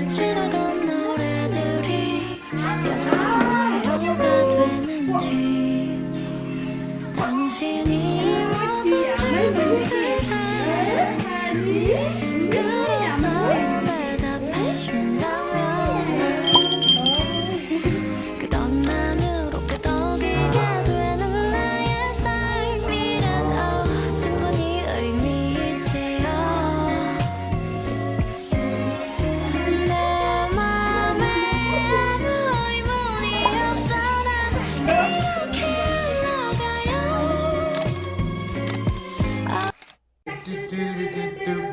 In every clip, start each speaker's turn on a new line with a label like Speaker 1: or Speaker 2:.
Speaker 1: 싫어던 노래들이 여전히 위로가 되는지 당신이 모든 질문들에 그렇다고 대답해준다면 그것만으로 끄덕이게 되는 나의 삶이란 충분히 의미 있지요. 내 맘에 아무 의문이 없어 난 이렇게 흘러가요.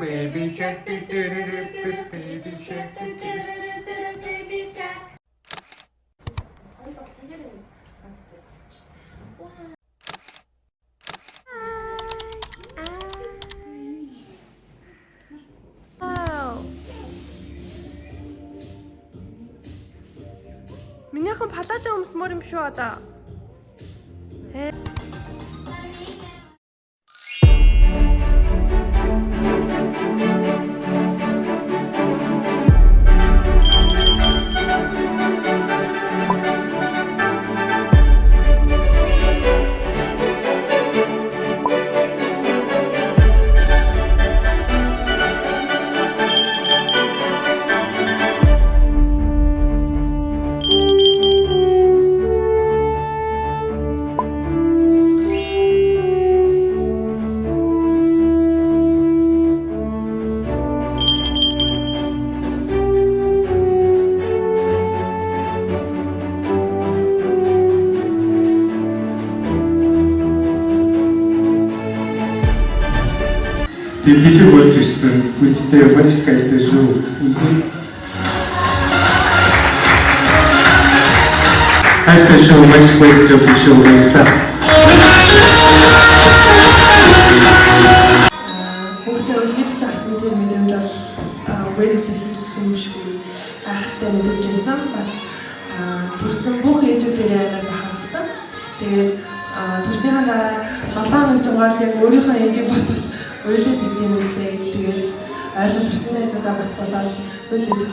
Speaker 2: Baby shark, baby shark.
Speaker 3: Минийхэн палаажаа өмсмөр юм шүү одоо.
Speaker 2: Дэлхийд болж ирсэн хүчтэй маш их хайртай шүү. Хайртай шүү, маш их баярлалаа шүү.
Speaker 4: Хүүхдээ үлгэж авсан тэр мэдрэмж бол өөрөөр хэлэх юм шиг айхтай мэдрэмж байсан. Бас төрсэн бүх ээжүүдээр амар бахархсан. Тэгээд төрснийхаа дараа 7 хоног жагаал яг өөрийнхөө ээжийг бодвол ойлоо гэдэг юм лээ. Тэгээд ойрхон төрсөн найзуудаа бас бодоод ойлоо гэдэг.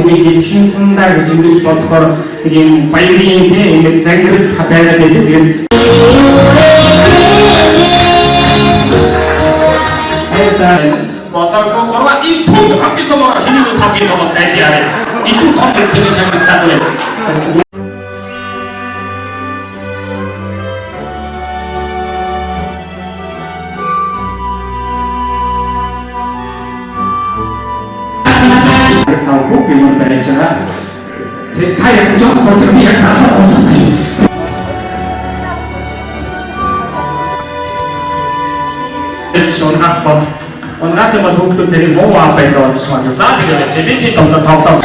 Speaker 5: Нэг ичгэнсэндаа гэж ингэж бодохоор нэг юм баярын тийм нэг зангирал байгаад байдаг. Тэгээд болоогүй гурван их том хамгийн томоор хинэн хамгийн томоор зайлаарай. Их том гэдэг шагнацаад байна. Aku belum baca. Kayak jauh seperti yang tak tahu. Jadi soalnya apa? Orang yang masuk ke jadi mau apa itu semua. Jadi kita tahu.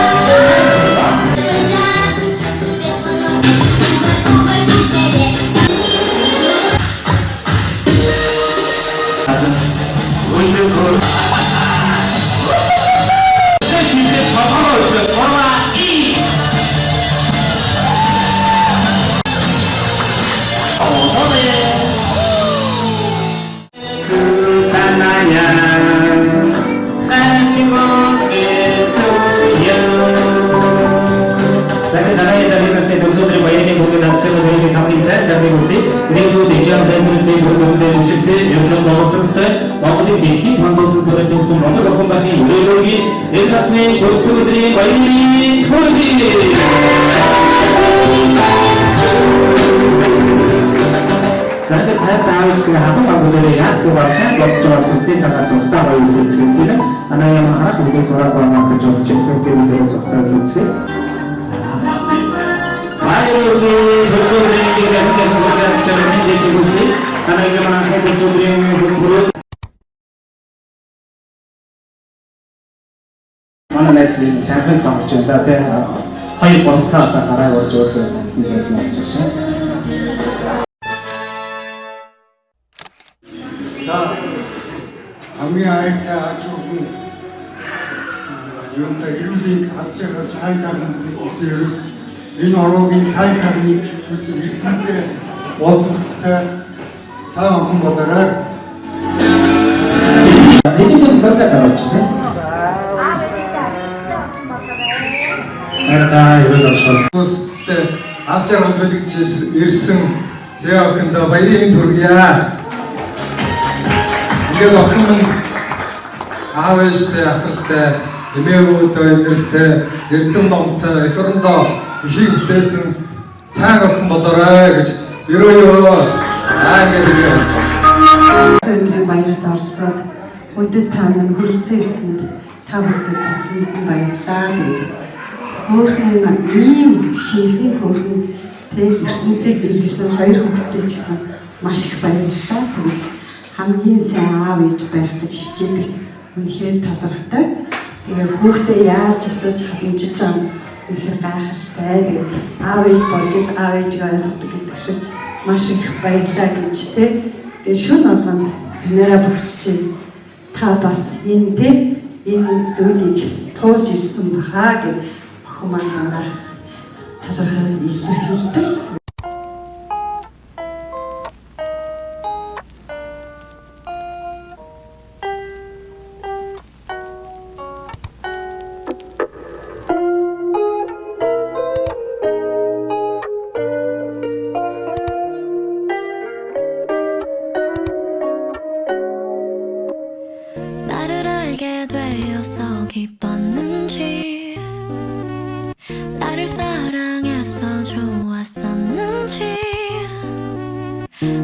Speaker 5: Манай найз сайхан сонгож байна те. Хоёр гонхоо гараа болж байгаа юм шиг байна.
Speaker 2: хамгийн аятай ач холбогдол юунда юулийн хацсаар сайн үсэрэл энэ ороогийн сайн сайхны үсрэлтэй бодлоготой сайн охин болоорой.
Speaker 5: Энийг зөвхөн дараалж байна. Арга юу
Speaker 2: Ус аз жаргал бэлгэж ирсэн зэ охиндоо баярын төргийа. Тэгээд охин минь аав ээжтэй асартай, эмээгүүдтэй, эмэртэй, эрдэм номтой, эх орондоо ихийг бүтээсэн сайн охин болоорой гэж ерөө ингээд
Speaker 6: Өнөөдрийн баярт оролцоод өдөд та минь хүрэлцэн ирсэнд та бүхэнд бүгд баярлалаа. Хөөрхөн ийм шинхэн хөөрхөн тэг ертөнцийг биелсэн хоёр хүүхэдтэй ч гэсэн маш их баярлалаа. Хамгийн сайн аав ээж байх гэж хичээдэг үнэхээр талархдаг. Тэгээ хүүхдээ яаж асарч халамжиж байгаа нь үнэхээр гайхалтай. Тэгээд аав ээж болж аав ээжийг ойлгодог гэдэг шиг маш их баярлалаа гэж тэг. Тэгээ шөнө болгонд танараа бүгдчээ та бас энэ зүйлийг туулж ирсэн бахаа гэж охин маань талархаад илэрхийлдэг.
Speaker 1: 나를 알게 되어서 기뻤는지 나를 사랑해서 좋았었는지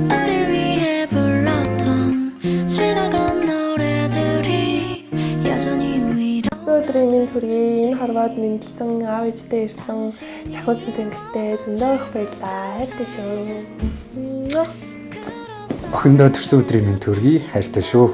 Speaker 1: 나를 위해 불렀던 지나간 노래들이 여전히 위로
Speaker 3: Өдрийн минь төргий энэ хорвоод мэндэлсэн аав ээжтэй ирсэн сахиусан тэнгэртэй зөндөө их баярлаа. Хайртай шүү.
Speaker 7: Охиндоо төрсөн өдрийн минь төргий хайртай шүү.